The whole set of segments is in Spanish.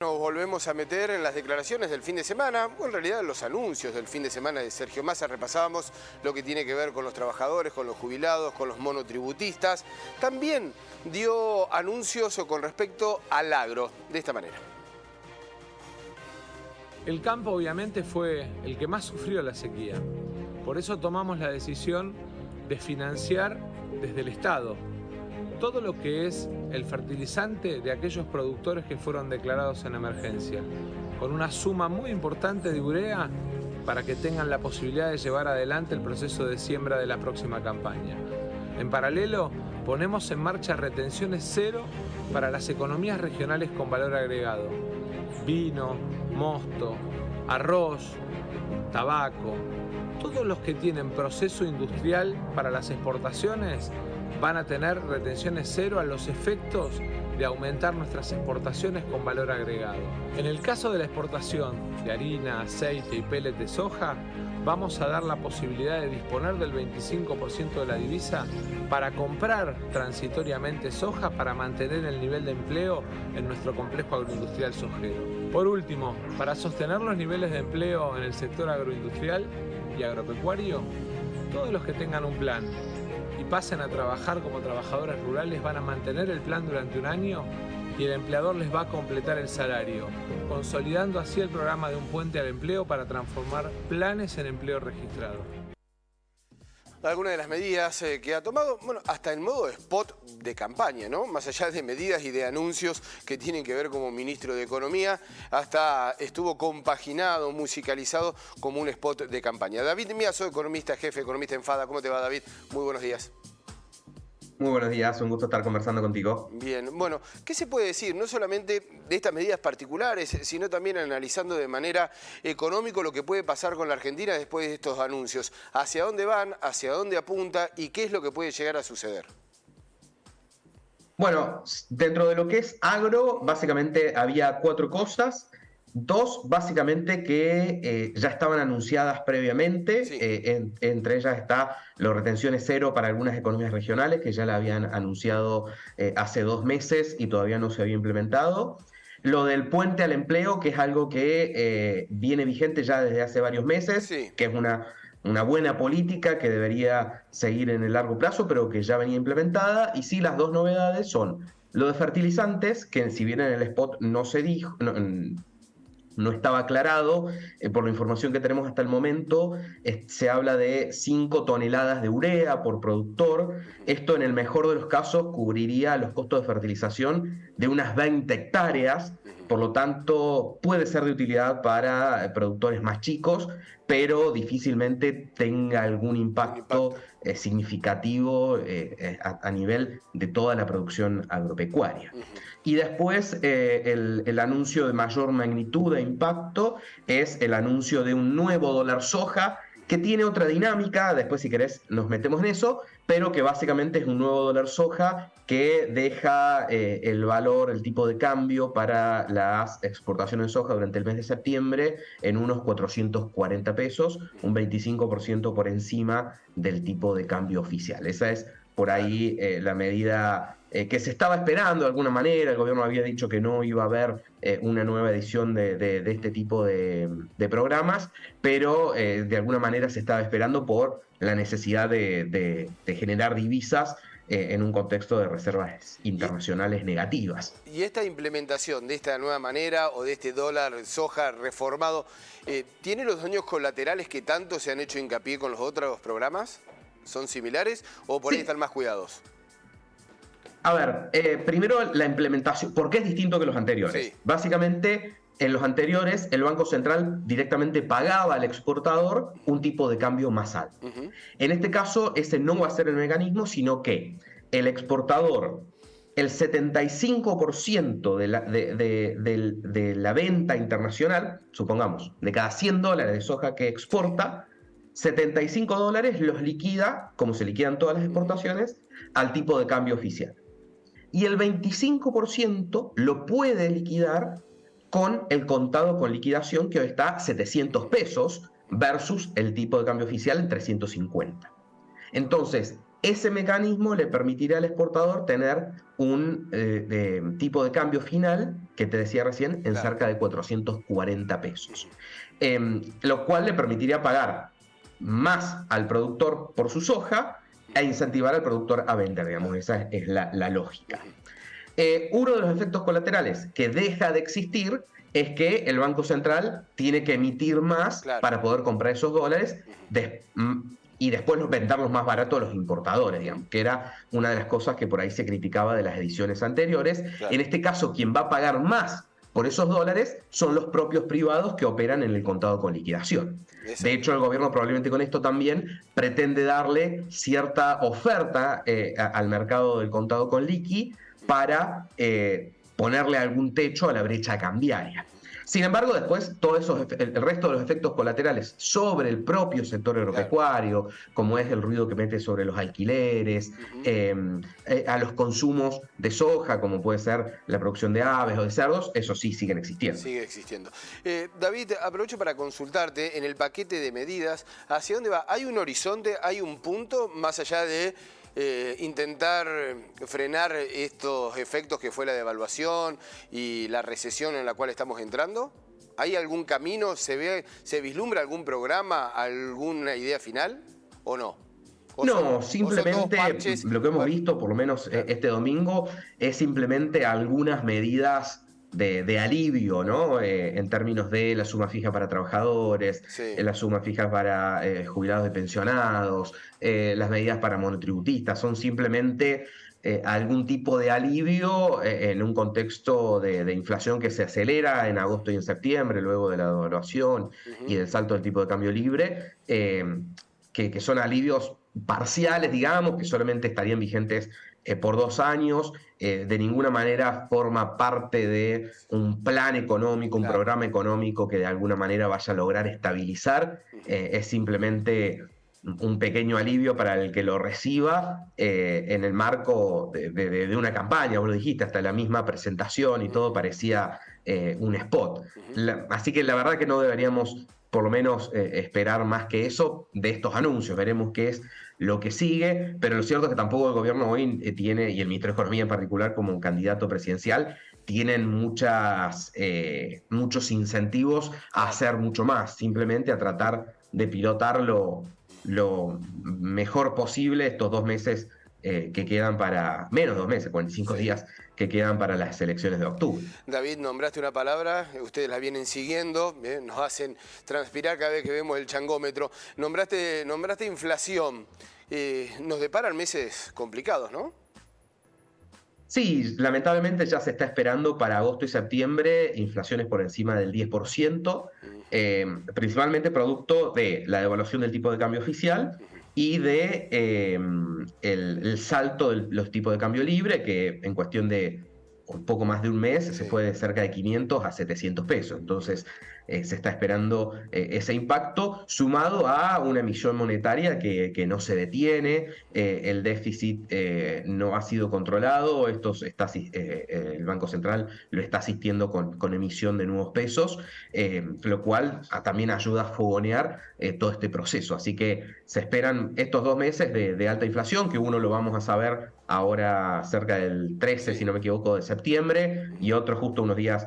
Nos volvemos a meter en las declaraciones del fin de semana, o en realidad los anuncios del fin de semana de Sergio Massa. Repasábamos lo que tiene que ver con los trabajadores, con los jubilados, con los monotributistas. También dio anuncios con respecto al agro, de esta manera. El campo obviamente fue el que más sufrió la sequía. Por eso tomamos la decisión de financiar desde el Estado todo lo que es el fertilizante de aquellos productores que fueron declarados en emergencia, con una suma muy importante de urea para que tengan la posibilidad de llevar adelante el proceso de siembra de la próxima campaña. En paralelo, ponemos en marcha retenciones cero para las economías regionales con valor agregado: vino, mosto, arroz, tabaco. Todos los que tienen proceso industrial para las exportaciones van a tener retenciones cero a los efectos de aumentar nuestras exportaciones con valor agregado. En el caso de la exportación de harina, aceite y pellet de soja, vamos a dar la posibilidad de disponer del 25% de la divisa para comprar transitoriamente soja para mantener el nivel de empleo en nuestro complejo agroindustrial sojero. Por último, para sostener los niveles de empleo en el sector agroindustrial y agropecuario, todos los que tengan un plan y pasen a trabajar como trabajadores rurales van a mantener el plan durante un año y el empleador les va a completar el salario, consolidando así el programa de un puente al empleo para transformar planes en empleo registrado. Algunas de las medidas que ha tomado, bueno, hasta en modo spot de campaña, ¿no? Más allá de medidas y de anuncios que tienen que ver como ministro de Economía, hasta estuvo compaginado, musicalizado como un spot de campaña. David Miazo, economista jefe, economista en FADA. ¿Cómo te va, David? Muy buenos días. Muy buenos días, un gusto estar conversando contigo. Bien, bueno, ¿qué se puede decir? No solamente de estas medidas particulares, sino también analizando de manera económica lo que puede pasar con la Argentina después de estos anuncios. ¿Hacia dónde van? ¿Hacia dónde apunta? ¿Y qué es lo que puede llegar a suceder? Bueno, dentro de lo que es agro, básicamente había 4 cosas. 2 básicamente que ya estaban anunciadas previamente, Sí. Entre ellas está las retenciones cero para algunas economías regionales que ya la habían anunciado hace 2 meses y todavía no se había implementado. Lo del puente al empleo, que es algo que viene vigente ya desde hace varios meses, Sí. que es una buena política que debería seguir en el largo plazo, pero que ya venía implementada. Y sí, las 2 novedades son lo de fertilizantes, que si bien en el spot no se dijo, no estaba aclarado, por la información que tenemos hasta el momento, se habla de 5 toneladas de urea por productor. Esto en el mejor de los casos cubriría los costos de fertilización de unas 20 hectáreas, por lo tanto puede ser de utilidad para productores más chicos, pero difícilmente tenga algún impacto significativo a nivel de toda la producción agropecuaria. Y después el anuncio de mayor magnitud e impacto es el anuncio de un nuevo dólar soja que tiene otra dinámica, después si querés nos metemos en eso, pero que básicamente es un nuevo dólar soja que deja el valor, el tipo de cambio para las exportaciones de soja durante el mes de septiembre en unos 440 pesos, un 25% por encima del tipo de cambio oficial. Esa es por ahí la medida que se estaba esperando de alguna manera. El gobierno había dicho que no iba a haber una nueva edición de este tipo de programas, pero de alguna manera se estaba esperando por la necesidad de generar divisas en un contexto de reservas internacionales negativas. ¿Y esta implementación de esta nueva manera o de este dólar soja reformado tiene los daños colaterales que tanto se han hecho hincapié con los otros programas? ¿Son similares o por ahí están más cuidados? A ver, primero la implementación, ¿por qué es distinto que los anteriores? Sí. Básicamente, en los anteriores, el Banco Central directamente pagaba al exportador un tipo de cambio más alto. En este caso, ese no va a ser el mecanismo, sino que el exportador, el 75% de la venta internacional, supongamos, de cada 100 dólares de soja que exporta, 75 dólares los liquida, como se liquidan todas las exportaciones, al tipo de cambio oficial. Y el 25% lo puede liquidar con el contado con liquidación, que hoy está a 700 pesos versus el tipo de cambio oficial en 350. Entonces, ese mecanismo le permitirá al exportador tener un tipo de cambio final que te decía recién, en cerca de 440 pesos. Lo cual le permitiría pagar más al productor por su soja e incentivar al productor a vender, digamos. Esa es la lógica. Uno de los efectos colaterales que deja de existir es que el Banco Central tiene que emitir más para poder comprar esos dólares y después venderlos más barato a los importadores, digamos, que era una de las cosas que por ahí se criticaba de las ediciones anteriores. En este caso, quien va a pagar más por esos dólares son los propios privados que operan en el contado con liquidación. De hecho, el gobierno probablemente con esto también pretende darle cierta oferta al mercado del contado con liqui para ponerle algún techo a la brecha cambiaria. Sin embargo, después el resto de los efectos colaterales sobre el propio sector agropecuario, como es el ruido que mete sobre los alquileres, a los consumos de soja, como puede ser la producción de aves o de cerdos, eso sí siguen existiendo. Sigue existiendo. David, aprovecho para consultarte en el paquete de medidas, ¿hacia dónde va? ¿Hay un horizonte, hay un punto más allá de intentar frenar estos efectos que fue la devaluación y la recesión en la cual estamos entrando? ¿Hay algún camino? ¿Se vislumbra algún programa, alguna idea final o no? No, simplemente lo que hemos visto, por lo menos este domingo, es simplemente algunas medidas de alivio, ¿no? En términos de la suma fija para trabajadores, la suma fija para jubilados y pensionados, las medidas para monotributistas, son simplemente algún tipo de alivio en un contexto de inflación que se acelera en agosto y en septiembre, luego de la devaluación y del salto del tipo de cambio libre, que son alivios parciales, digamos, que solamente estarían vigentes por 2 años, de ninguna manera forma parte de un plan económico, un programa económico que de alguna manera vaya a lograr estabilizar, es simplemente un pequeño alivio para el que lo reciba en el marco de una campaña, vos lo dijiste, hasta la misma presentación y todo parecía un spot. Así que la verdad que no deberíamos por lo menos esperar más que eso de estos anuncios. Veremos qué es lo que sigue, pero lo cierto es que tampoco el gobierno hoy tiene, y el ministro de Economía en particular como candidato presidencial, tienen muchos incentivos a hacer mucho más, simplemente a tratar de pilotar lo mejor posible estos 2 meses que quedan para, menos 2 meses, 45 días que quedan para las elecciones de octubre. David, nombraste una palabra, ustedes la vienen siguiendo, nos hacen transpirar cada vez que vemos el changómetro. Nombraste inflación, nos deparan meses complicados, ¿no? Sí, lamentablemente ya se está esperando para agosto y septiembre inflaciones por encima del 10%, principalmente producto de la devaluación del tipo de cambio oficial y de el salto de los tipos de cambio libre, que en cuestión de un poco más de un mes se fue de cerca de 500 a 700 pesos. Entonces se está esperando ese impacto, sumado a una emisión monetaria que no se detiene, el déficit no ha sido controlado, el Banco Central lo está asistiendo con emisión de nuevos pesos, lo cual también ayuda a fogonear todo este proceso. Así que se esperan estos 2 meses de alta inflación, que uno lo vamos a saber ahora cerca del 13, si no me equivoco, de septiembre, y otro justo unos días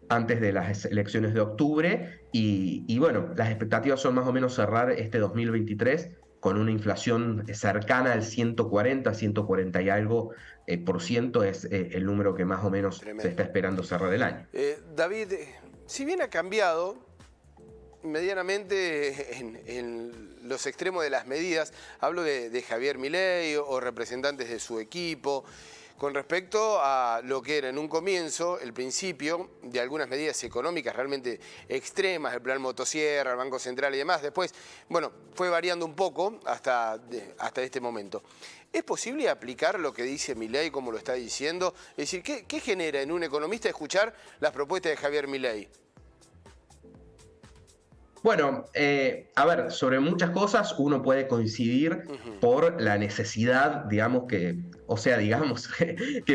antes de las elecciones de octubre, y bueno, las expectativas son más o menos cerrar este 2023 con una inflación cercana al 140, 140 y algo por ciento, es el número que más o menos se está esperando cerrar el año. David, si bien ha cambiado medianamente en los extremos de las medidas, hablo de Javier Milei o representantes de su equipo, con respecto a lo que era en un comienzo, el principio de algunas medidas económicas realmente extremas, el plan motosierra, el Banco Central y demás. Después, bueno, fue variando un poco hasta este momento. ¿Es posible aplicar lo que dice Milei como lo está diciendo? Es decir, ¿qué genera en un economista escuchar las propuestas de Javier Milei? Bueno, a ver, sobre muchas cosas uno puede coincidir por la necesidad, digamos, que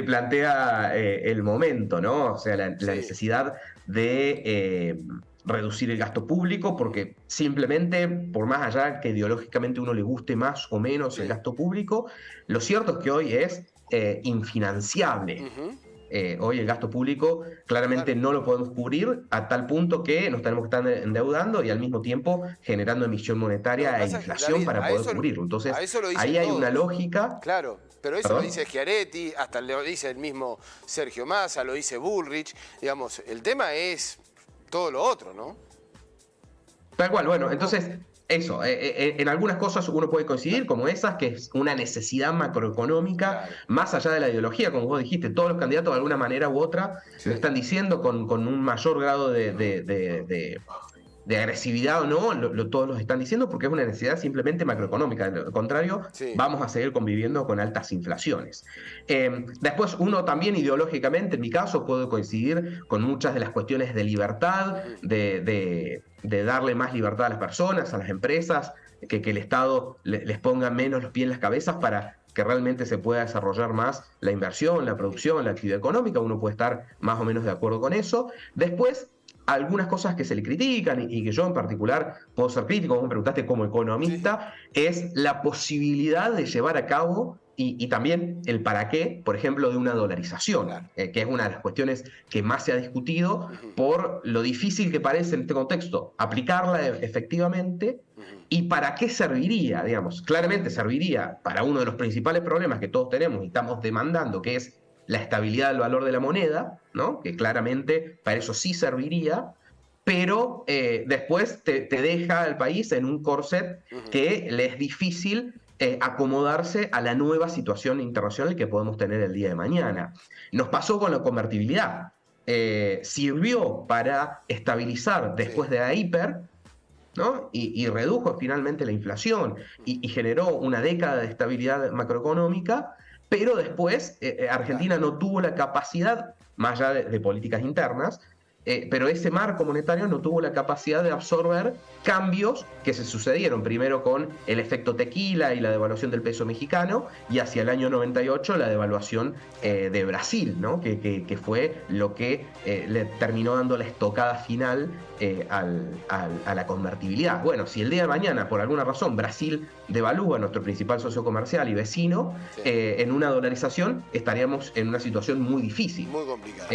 plantea el momento, ¿no? O sea, la necesidad de reducir el gasto público, porque simplemente, por más allá que ideológicamente uno le guste más o menos el gasto público, lo cierto es que hoy es infinanciable. Hoy el gasto público claramente no lo podemos cubrir a tal punto que nos tenemos que estar endeudando y al mismo tiempo generando emisión monetaria e inflación para poder cubrirlo. Entonces, ahí hay una lógica. Claro, pero eso lo dice Schiaretti, hasta lo dice el mismo Sergio Massa, lo dice Bullrich. Digamos, el tema es todo lo otro, ¿no? Tal cual, bueno, entonces, eso, en algunas cosas uno puede coincidir, como esas, que es una necesidad macroeconómica, más allá de la ideología, como vos dijiste, todos los candidatos de alguna manera u otra lo están diciendo con un mayor grado de agresividad o no, todos los están diciendo porque es una necesidad simplemente macroeconómica. De lo contrario, vamos a seguir conviviendo con altas inflaciones. Después, uno también ideológicamente, en mi caso, puedo coincidir con muchas de las cuestiones de libertad, de darle más libertad a las personas, a las empresas, que el Estado les ponga menos los pies en las cabezas para que realmente se pueda desarrollar más la inversión, la producción, la actividad económica. Uno puede estar más o menos de acuerdo con eso. Después, algunas cosas que se le critican y que yo en particular puedo ser crítico, como me preguntaste como economista, es la posibilidad de llevar a cabo y también el para qué, por ejemplo, de una dolarización, que es una de las cuestiones que más se ha discutido por lo difícil que parece en este contexto aplicarla efectivamente y para qué serviría, digamos. Claramente serviría para uno de los principales problemas que todos tenemos y estamos demandando, que es la estabilidad del valor de la moneda, ¿no? Que claramente para eso sí serviría, pero después te deja al país en un corset que le es difícil acomodarse a la nueva situación internacional que podemos tener el día de mañana. Nos pasó con la convertibilidad. Sirvió para estabilizar después de la hiper, ¿no? Y redujo finalmente la inflación y generó una década de estabilidad macroeconómica. Pero después Argentina no tuvo la capacidad, más allá de políticas internas, pero ese marco monetario no tuvo la capacidad de absorber cambios que se sucedieron, primero con el efecto tequila y la devaluación del peso mexicano, y hacia el año 98 la devaluación de Brasil, ¿no? que fue lo que le terminó dando la estocada final a la convertibilidad. Bueno, si el día de mañana, por alguna razón, Brasil devalúa, nuestro principal socio comercial y vecino, en una dolarización estaríamos en una situación muy difícil. Muy complicada.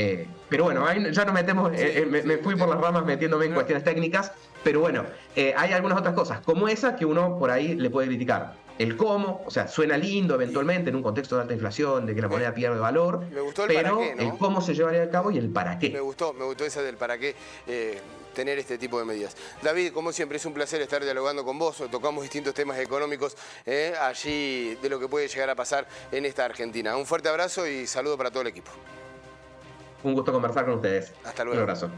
Pero bueno, ahí ya nos metemos, me fui por las ramas metiéndome en cuestiones técnicas, pero bueno, hay algunas otras cosas como esa que uno por ahí le puede criticar. El cómo, o sea, suena lindo eventualmente en un contexto de alta inflación, de que la moneda pierde valor, Me gustó el pero para qué, ¿no? el cómo se llevaría a cabo y el para qué. Me gustó esa del para qué tener este tipo de medidas. David, como siempre, es un placer estar dialogando con vos. Tocamos distintos temas económicos allí de lo que puede llegar a pasar en esta Argentina. Un fuerte abrazo y saludo para todo el equipo. Un gusto conversar con ustedes. Hasta luego. Un abrazo.